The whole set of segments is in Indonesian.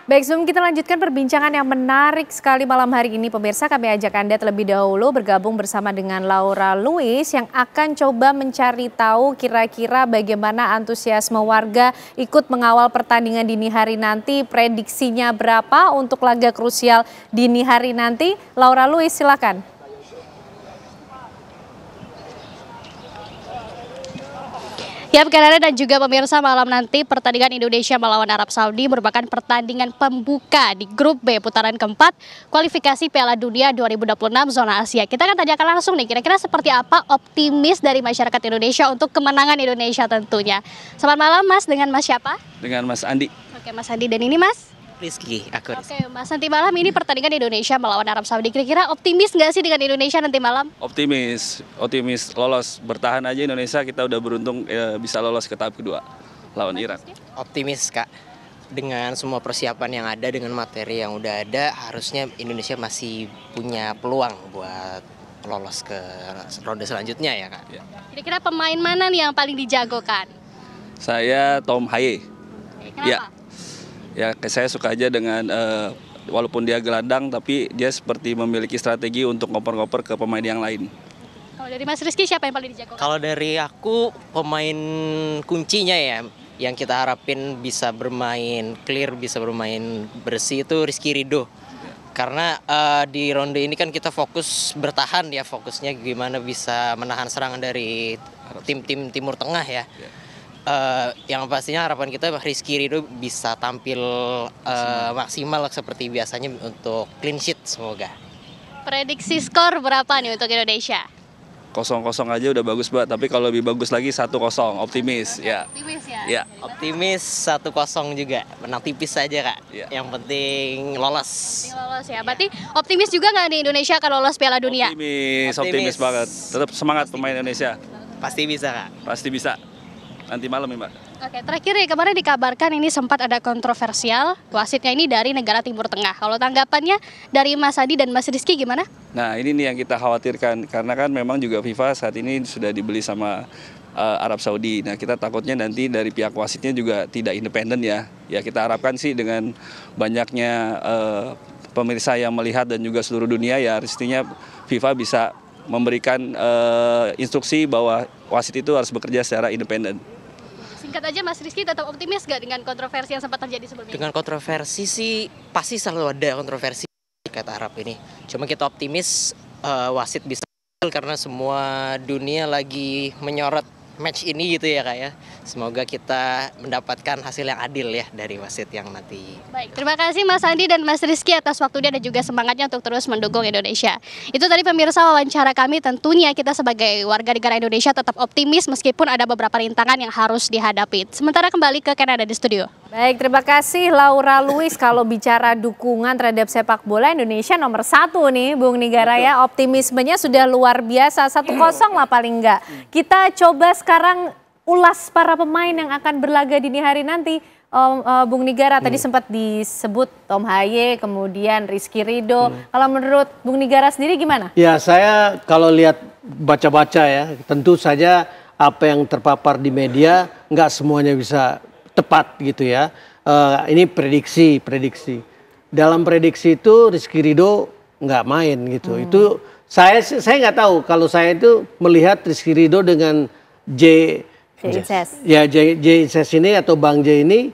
Baik, sebelum kita lanjutkan perbincangan yang menarik sekali malam hari ini, pemirsa, kami ajak Anda terlebih dahulu bergabung bersama dengan Laura Louis yang akan coba mencari tahu kira-kira bagaimana antusiasme warga ikut mengawal pertandingan dini hari nanti, prediksinya berapa untuk laga krusial dini hari nanti. Laura Louis, silakan. Ya, Kanada dan juga pemirsa, malam nanti pertandingan Indonesia melawan Arab Saudi merupakan pertandingan pembuka di grup B putaran keempat kualifikasi Piala Dunia 2026 zona Asia. Kita akan tanyakan langsung nih, kira-kira seperti apa optimis dari masyarakat Indonesia untuk kemenangan Indonesia tentunya. Selamat malam Mas, dengan Mas siapa? Dengan Mas Andi. Oke Mas Andi, dan ini Mas? Rizky, aku. Oke Mas, nanti malam ini pertandingan Indonesia melawan Arab Saudi. Kira-kira optimis nggak sih dengan Indonesia nanti malam? Optimis lolos, bertahan aja Indonesia, kita udah beruntung bisa lolos ke tahap kedua lawan Irak. Optimis Kak, dengan semua persiapan yang ada, dengan materi yang udah ada, harusnya Indonesia masih punya peluang buat lolos ke ronde selanjutnya ya Kak. Kira-kira pemain mana nih yang paling dijagokan? Saya Tom Haye. Kenapa? Ya, saya suka aja dengan walaupun dia gelandang, tapi dia seperti memiliki strategi untuk ngoper-ngoper ke pemain yang lain. Kalau dari Mas Rizky, siapa yang paling dijagokan? Kalau dari aku, pemain kuncinya ya, yang kita harapin bisa bermain clear, bisa bermain bersih itu Rizky Ridho. Karena di ronde ini kan kita fokus bertahan ya, fokusnya gimana bisa menahan serangan dari tim-tim Timur Tengah ya. Yang pastinya harapan kita Rizky Ridho bisa tampil maksimal seperti biasanya untuk clean sheet semoga. Prediksi skor berapa nih untuk Indonesia? 0-0 aja udah bagus banget, tapi kalau lebih bagus lagi 1-0, optimis ya. Optimis ya? Ya. Optimis 1-0 juga, menang tipis saja Kak. Ya. Yang penting lolos. Lolos ya, berarti optimis juga nggak nih Indonesia akan lolos Piala Dunia? Optimis banget, tetap semangat pemain Indonesia. Pasti bisa Kak. Pasti bisa. Nanti malam ya Mbak. Oke, terakhir nih, kemarin dikabarkan ini sempat ada kontroversial, wasitnya ini dari negara Timur Tengah. Kalau tanggapannya dari Mas Adi dan Mas Rizky gimana? Nah, ini nih yang kita khawatirkan, karena kan memang juga FIFA saat ini sudah dibeli sama Arab Saudi. Nah, kita takutnya nanti dari pihak wasitnya juga tidak independen ya. Ya, kita harapkan sih dengan banyaknya pemirsa yang melihat dan juga seluruh dunia ya, artinya FIFA bisa memberikan instruksi bahwa wasit itu harus bekerja secara independen. Singkat aja, Mas Rizky tetap optimis nggak dengan kontroversi yang sempat terjadi sebelumnya? Dengan kontroversi sih pasti selalu ada kontroversi kata Arab ini. Cuma kita optimis wasit bisa, karena semua dunia lagi menyorot match ini gitu ya Kak ya. Semoga kita mendapatkan hasil yang adil ya dari wasit yang nanti. Baik, terima kasih Mas Andi dan Mas Rizky atas waktunya dan juga semangatnya untuk terus mendukung Indonesia. Itu tadi pemirsa wawancara kami, tentunya kita sebagai warga negara Indonesia tetap optimis meskipun ada beberapa rintangan yang harus dihadapi. Sementara kembali ke Kanada di studio. Baik, terima kasih Laura Louis. Kalau bicara dukungan terhadap sepak bola, Indonesia nomor 1 nih Bung Nigara ya. Optimismenya sudah luar biasa, 1-0 lah paling enggak. Kita coba sekarang ulas para pemain yang akan berlaga dini hari nanti. Bung Nigara tadi sempat disebut Tom Haye, kemudian Rizky Ridho. Kalau menurut Bung Nigara sendiri gimana? Ya, saya kalau lihat baca-baca ya, tentu saja apa yang terpapar di media nggak semuanya bisa tepat gitu ya. Ini prediksi. Dalam prediksi itu Rizky Ridho nggak main gitu. Itu saya nggak tahu. Kalau saya itu melihat Rizky Ridho dengan J Inces ini atau Bang J ini,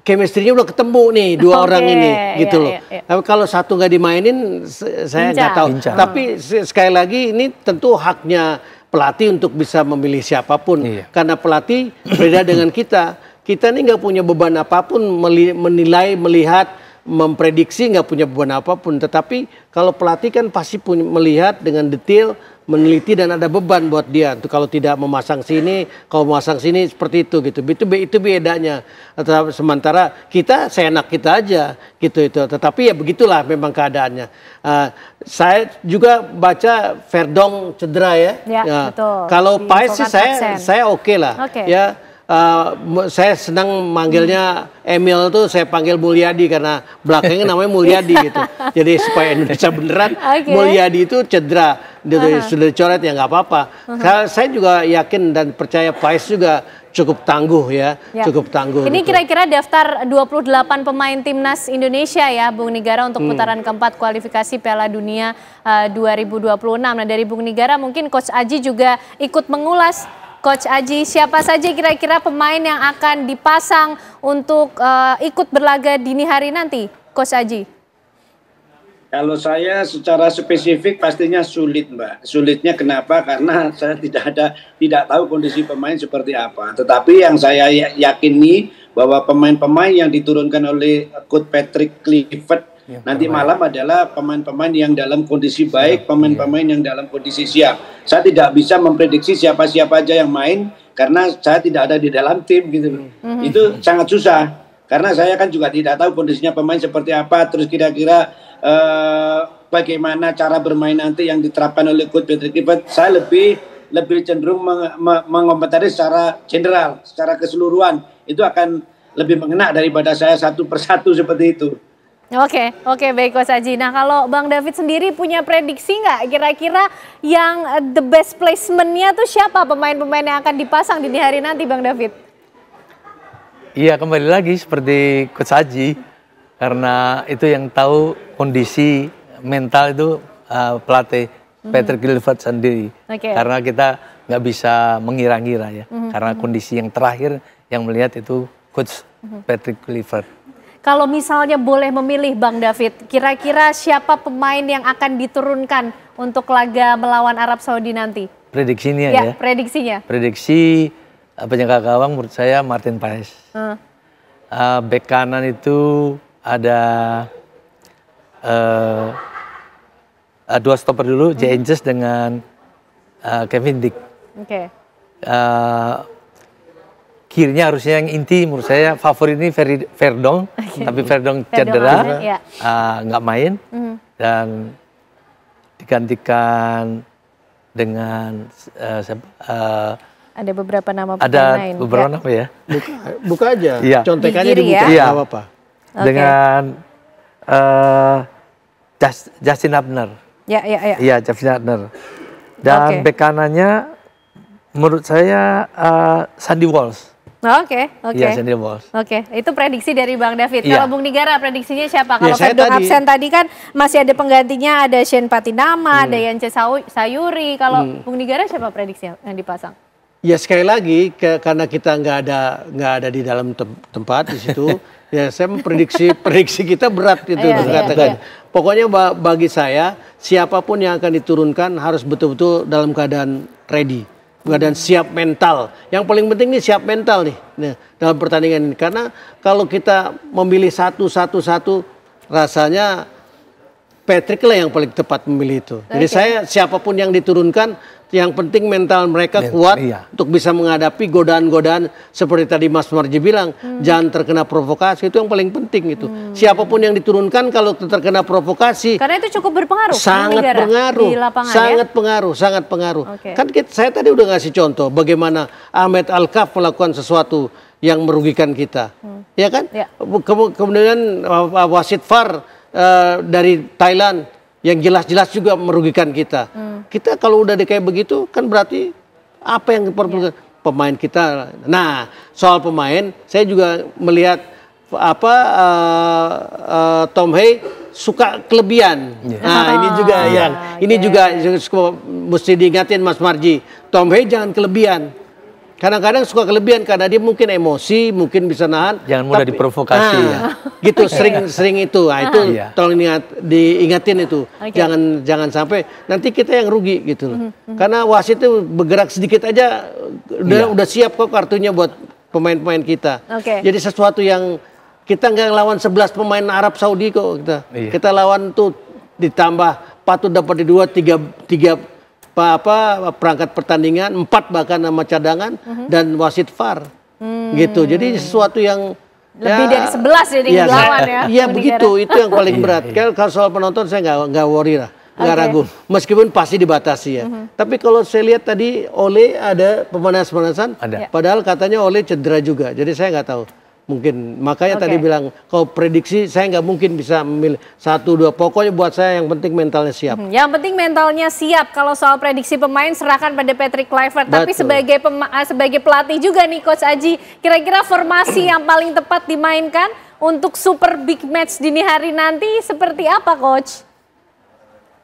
chemistry-nya udah ketemu nih dua orang ini gitu loh. Tapi kalau satu nggak dimainin, saya nggak tahu. Tapi sekali lagi ini tentu haknya pelatih untuk bisa memilih siapapun. Karena pelatih beda dengan kita. Kita ini nggak punya beban apapun menilai, melihat, memprediksi, nggak punya beban apapun. Tetapi kalau pelatih kan pasti punya melihat dengan detail, meneliti, dan ada beban buat dia. Untuk kalau tidak memasang sini, kalau memasang sini seperti itu gitu. Itu bedanya. Sementara kita seenak kita aja gitu itu. Tetapi ya begitulah memang keadaannya. Saya juga baca Verdong cedera ya. Betul. Kalau Paes sih saya oke lah. Ya. Saya senang manggilnya Emil tuh, saya panggil Mulyadi karena belakangnya namanya Mulyadi gitu. Jadi supaya Indonesia beneran, Mulyadi itu cedera, sudah dicoret ya nggak apa-apa. Saya juga yakin dan percaya Paes juga cukup tangguh ya, cukup tangguh. Ini kira-kira daftar 28 pemain timnas Indonesia ya, Bung Nigara, untuk putaran keempat kualifikasi Piala Dunia 2026. Nah, dari Bung Nigara mungkin Coach Aji juga ikut mengulas. Coach Aji, siapa saja kira-kira pemain yang akan dipasang untuk ikut berlaga dini hari nanti, Coach Aji? Kalau saya secara spesifik pastinya sulit, Mbak. Sulitnya kenapa? Karena saya tidak tahu kondisi pemain seperti apa. Tetapi yang saya yakini bahwa pemain-pemain yang diturunkan oleh Coach Patrick Kluivert nanti malam adalah pemain-pemain yang dalam kondisi baik, pemain-pemain yang dalam kondisi siap. Saya tidak bisa memprediksi siapa-siapa aja yang main karena saya tidak ada di dalam tim gitu. Itu sangat susah karena saya kan juga tidak tahu kondisinya pemain seperti apa, terus kira-kira bagaimana cara bermain nanti yang diterapkan oleh Coach Patrick Kluivert. Saya lebih cenderung mengomentari secara general, secara keseluruhan. Itu akan lebih mengena daripada saya satu persatu seperti itu. Oke, baik Coach Aji. Nah, kalau Bang David sendiri punya prediksi nggak kira-kira yang the best placement-nya tuh siapa pemain-pemain yang akan dipasang dini hari nanti, Bang David? Iya, kembali lagi seperti Coach Aji, karena itu yang tahu kondisi mental itu pelatih Patrick Kluivert sendiri. Karena kita nggak bisa mengira-ngira ya, karena kondisi yang terakhir yang melihat itu Coach Patrick Kluivert. Kalau misalnya boleh memilih Bang David, kira-kira siapa pemain yang akan diturunkan untuk laga melawan Arab Saudi nanti? Prediksinya ya? Prediksinya. Prediksi penjaga gawang menurut saya Martin Paes. Bek kanan itu ada dua stopper dulu, James dengan Kevin Dick. Kirinya harusnya yang inti, menurut saya favorit ini Verdong, tapi Verdong cedera, nggak main, dan digantikan dengan ada beberapa nama pemain. Ada beberapa nama ya. Buka aja, contekannya dibuka, nggak apa-apa. Dengan Justin Abner. Iya, Justin Abner. Dan bek kanannya menurut saya Sandy Walsh. Iya, Sandy Walsh. Itu prediksi dari Bang David. Kalau Bung Nigara prediksinya siapa? Kalau saya Verdong absen tadi kan masih ada penggantinya, ada Shane Patinama, ada Yance Sayuri. Kalau Bung Nigara siapa prediksinya yang dipasang? Ya sekali lagi karena kita nggak ada di dalam tempat di situ. Ya saya prediksi kita berat itu katakan. Pokoknya bagi saya siapapun yang akan diturunkan harus betul-betul dalam keadaan ready, keadaan siap mental. Yang paling penting nih siap mental nih dalam pertandingan ini. Karena kalau kita memilih satu rasanya Patrick lah yang paling tepat memilih itu. Jadi saya siapapun yang diturunkan, yang penting mental mereka kuat untuk bisa menghadapi godaan-godaan seperti tadi Mas Marji bilang, jangan terkena provokasi, itu yang paling penting itu. Siapapun yang diturunkan kalau terkena provokasi, karena itu cukup berpengaruh. Sangat pengaruh, di lapangan, sangat pengaruh. Kan saya tadi udah ngasih contoh bagaimana Ahmed Alkaf melakukan sesuatu yang merugikan kita, ya kan? Kemudian wasit VAR dari Thailand yang jelas-jelas juga merugikan kita. Kita kalau udah kayak begitu kan berarti apa yang pemain kita. Nah, soal pemain saya juga melihat Tom Hey suka kelebihan. Nah, ini juga ini juga mesti diingatin Mas Marji. Tom Hey jangan kelebihan. Kadang-kadang suka kelebihan karena dia mungkin emosi, mungkin bisa nahan. Jangan mudah diprovokasi ya. Gitu sering itu. Nah, itu tolong diingatin itu. Jangan sampai nanti kita yang rugi gitu loh. Karena wasit itu bergerak sedikit aja udah siap kok kartunya buat pemain-pemain kita. Jadi sesuatu yang kita nggak lawan 11 pemain Arab Saudi kok kita. Kita lawan tuh ditambah patut dapat tiga perangkat pertandingan, 4 bahkan sama cadangan dan wasit VAR gitu. Jadi sesuatu yang lebih dari 11 jadi lawan ya. Iya begitu, itu yang paling berat. Kalau soal penonton saya nggak worry lah, nggak ragu. Meskipun pasti dibatasi ya. Tapi kalau saya lihat tadi Ole ada pemanasan-pemanasan, padahal katanya Ole cedera juga. Jadi saya nggak tahu. mungkin. Makanya tadi bilang, kalau prediksi saya nggak mungkin bisa memilih 1-2. Pokoknya buat saya yang penting mentalnya siap. Yang penting mentalnya siap. Kalau soal prediksi pemain serahkan pada Patrick Kluivert. Tapi sebagai pelatih juga nih Coach Aji, kira-kira formasi yang paling tepat dimainkan untuk super big match dini hari nanti seperti apa Coach?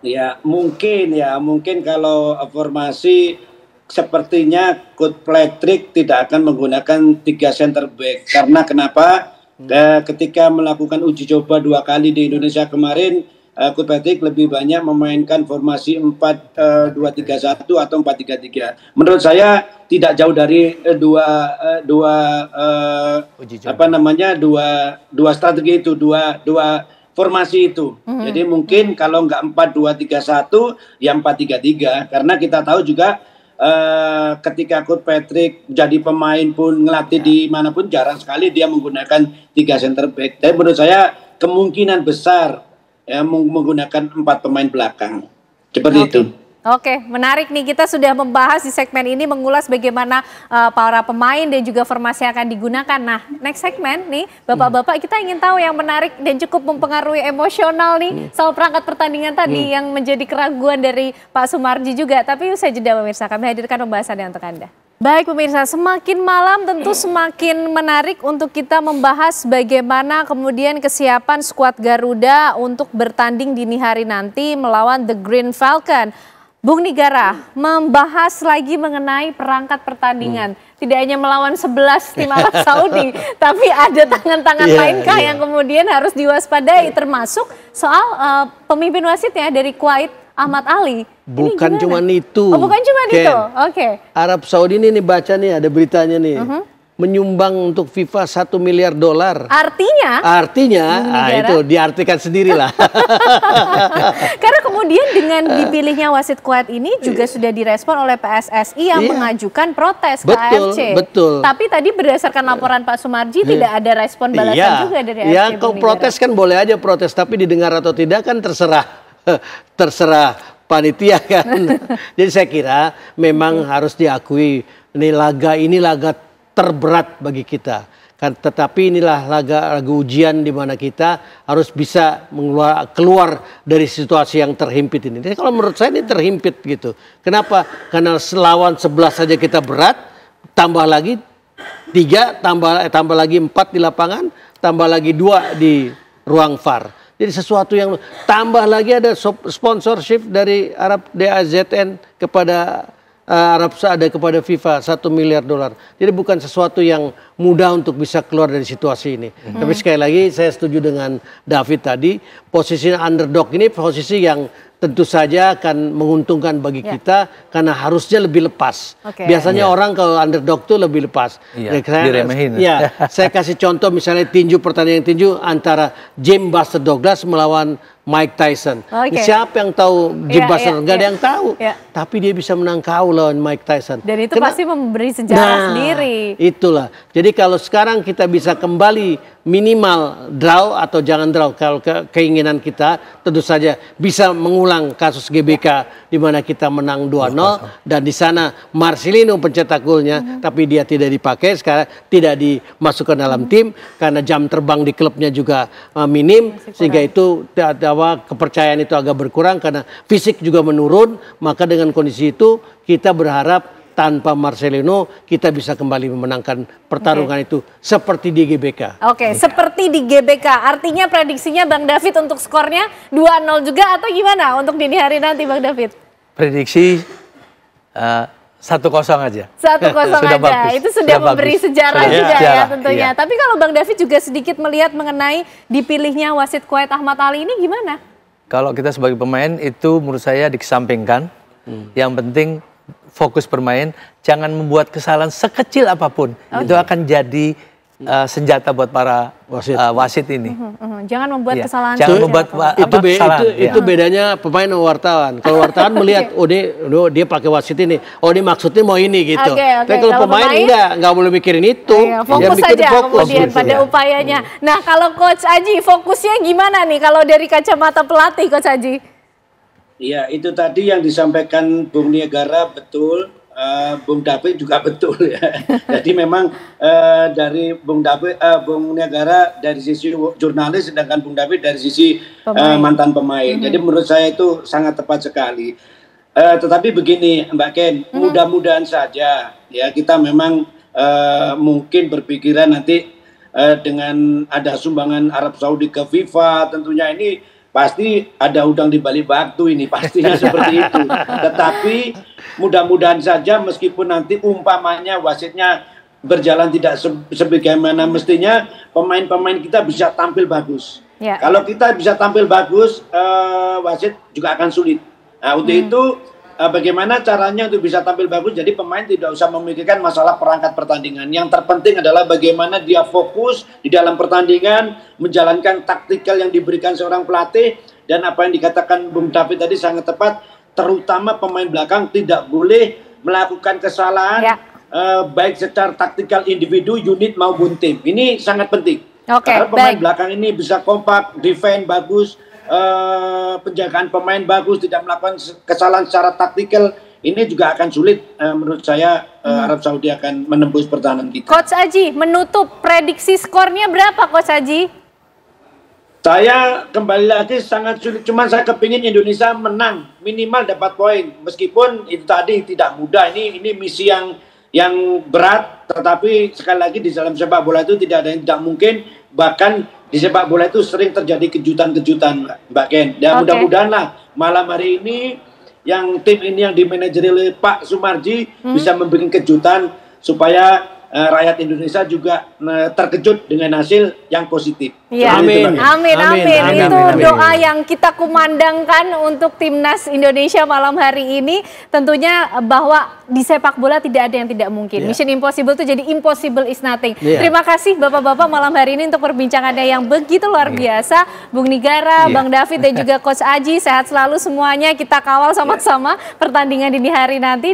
Ya mungkin kalau formasi sepertinya Coach Patrick tidak akan menggunakan 3 center back. Karena kenapa? Ketika melakukan uji coba 2 kali di Indonesia kemarin, Coach Patrick lebih banyak memainkan formasi 4-2-3-1 atau 4-3-3. Menurut saya tidak jauh dari dua strategi itu, dua formasi itu. Jadi mungkin kalau nggak 4-2-3-1 ya 4-3-3, karena kita tahu juga ketika Coach Patrick jadi pemain pun ngelatih di manapun jarang sekali dia menggunakan 3 center back. Tapi menurut saya kemungkinan besar ya menggunakan 4 pemain belakang. Seperti itu. Oke, menarik nih, kita sudah membahas di segmen ini mengulas bagaimana para pemain dan juga formasi yang akan digunakan. Nah, next segmen nih, Bapak-bapak kita ingin tahu yang menarik dan cukup mempengaruhi emosional nih soal perangkat pertandingan tadi yang menjadi keraguan dari Pak Sumarji juga. Tapi usai jeda pemirsa, kami hadirkan pembahasannya untuk Anda. Baik pemirsa, semakin malam tentu semakin menarik untuk kita membahas bagaimana kemudian kesiapan skuad Garuda untuk bertanding dini hari nanti melawan The Green Falcon. Bung Nigara membahas lagi mengenai perangkat pertandingan. Tidak hanya melawan 11 tim Arab Saudi, tapi ada tangan-tangan lainkah yang kemudian harus diwaspadai, termasuk soal pemimpin wasitnya dari Kuwait, Ahmad Ali. Bukan cuma itu. Oh, bukan cuma itu. Oke. Arab Saudi ini baca nih, ada beritanya nih. Menyumbang untuk FIFA $1 miliar. Artinya, itu diartikan sendirilah. Karena kemudian dengan dipilihnya wasit Kuwait ini juga sudah direspon oleh PSSI yang mengajukan protes ke AFC. Betul. Tapi tadi berdasarkan laporan Pak Sumarji tidak ada respon balasan juga dari AFC. Ya, kalau protes kan boleh aja protes, tapi didengar atau tidak kan terserah panitia kan. Jadi saya kira memang harus diakui ini laga terberat bagi kita. Tetapi inilah laga ujian di mana kita harus bisa keluar dari situasi yang terhimpit ini. Jadi kalau menurut saya ini terhimpit gitu. Kenapa? Karena lawan 11 saja kita berat, tambah lagi 3, tambah lagi 4 di lapangan, tambah lagi 2 di ruang VAR. Jadi sesuatu yang tambah lagi ada sponsorship dari DAZN kepada Arab Saudi kepada FIFA $1 miliar. Jadi bukan sesuatu yang mudah untuk bisa keluar dari situasi ini. Tapi sekali lagi saya setuju dengan David tadi, posisi underdog ini posisi yang tentu saja akan menguntungkan bagi kita karena harusnya lebih lepas. Biasanya orang kalau underdog tuh lebih lepas. Diremehin. Saya kasih contoh misalnya pertandingan tinju antara James Buster Douglas melawan Mike Tyson. Siapa yang tahu James Buster? Nggak ada yang tahu. Tapi dia bisa menang KO lawan Mike Tyson. Dan itu pasti memberi sejarah sendiri. Itulah. Jadi kalau sekarang kita bisa kembali minimal draw atau jangan draw, kalau keinginan kita tentu saja bisa mengulang kasus GBK di mana kita menang 2-0 dan di sana Marcelino pencetak golnya, tapi dia tidak dipakai, sekarang tidak dimasukkan dalam tim karena jam terbang di klubnya juga minim, sehingga itu kepercayaan itu agak berkurang karena fisik juga menurun. Maka dengan kondisi itu kita berharap tanpa Marcelino kita bisa kembali memenangkan pertarungan itu seperti di GBK. Seperti di GBK. Artinya prediksinya Bang David untuk skornya 2-0 juga atau gimana untuk dini hari nanti Bang David? Prediksi 1-0 aja. 1-0 aja. Bagus. Itu sudah memberi sejarah juga ya tentunya. Tapi kalau Bang David juga sedikit melihat mengenai dipilihnya wasit Kuwait Ahmad Ali ini gimana? Kalau kita sebagai pemain itu menurut saya dikesampingkan. Yang penting fokus bermain, jangan membuat kesalahan sekecil apapun. Itu akan jadi senjata buat para wasit ini. Jangan membuat kesalahan. Jangan membuat kesalahan. Itu bedanya pemain sama wartawan. Kalau wartawan melihat, dia pakai wasit ini, dia maksudnya mau ini gitu. Tapi kalau pemain nggak boleh mikirin itu. Fokus saja kemudian pada upayanya. Nah kalau Coach Aji fokusnya gimana nih kalau dari kacamata pelatih Coach Aji? Iya, itu tadi yang disampaikan Bung Nigara betul. Bung David juga betul ya. Jadi memang dari Bung David, Bung Niagara dari sisi jurnalis, sedangkan Bung David dari sisi mantan pemain. Jadi menurut saya itu sangat tepat sekali. Tetapi begini Mbak Ken, mudah-mudahan saja ya kita memang mungkin berpikiran nanti dengan ada sumbangan Arab Saudi ke FIFA, tentunya ini pasti ada udang di balik batu ini, pastinya seperti itu. Tetapi mudah-mudahan saja meskipun nanti umpamanya wasitnya berjalan tidak sebagaimana mestinya, pemain-pemain kita bisa tampil bagus. Ya. Kalau kita bisa tampil bagus, wasit juga akan sulit. Nah, untuk itu bagaimana caranya untuk bisa tampil bagus, jadi pemain tidak usah memikirkan masalah perangkat pertandingan. Yang terpenting adalah bagaimana dia fokus di dalam pertandingan, menjalankan taktikal yang diberikan seorang pelatih, dan apa yang dikatakan Bung David tadi sangat tepat, terutama pemain belakang tidak boleh melakukan kesalahan, baik secara taktikal individu, unit maupun tim. Ini sangat penting. Karena pemain belakang ini bisa kompak, defend bagus, penjagaan pemain bagus, tidak melakukan kesalahan secara taktikal, ini juga akan sulit menurut saya. Arab Saudi akan menembus pertahanan kita. Coach Aji, menutup prediksi skornya berapa Coach Aji? Saya kembali lagi sangat sulit, cuma saya kepingin Indonesia menang, minimal dapat poin, meskipun itu tadi tidak mudah, ini misi yang berat, tetapi sekali lagi di dalam sepak bola itu tidak ada yang tidak mungkin, bahkan di sepak bola itu sering terjadi kejutan-kejutan, Mbak Ken. Dan mudah-mudahan lah malam hari ini yang tim ini yang dimanajeri oleh Pak Sumarji bisa memberikan kejutan supaya rakyat Indonesia juga terkejut dengan hasil yang positif. Ya. Amin. Itu doa yang kita kumandangkan untuk timnas Indonesia malam hari ini. Tentunya bahwa di sepak bola tidak ada yang tidak mungkin. Mission impossible itu jadi impossible is nothing. Terima kasih Bapak-Bapak malam hari ini untuk perbincangannya yang begitu luar biasa. Bung Nigara, Bang David dan juga Coach Aji, sehat selalu semuanya. Kita kawal sama-sama pertandingan dini hari nanti.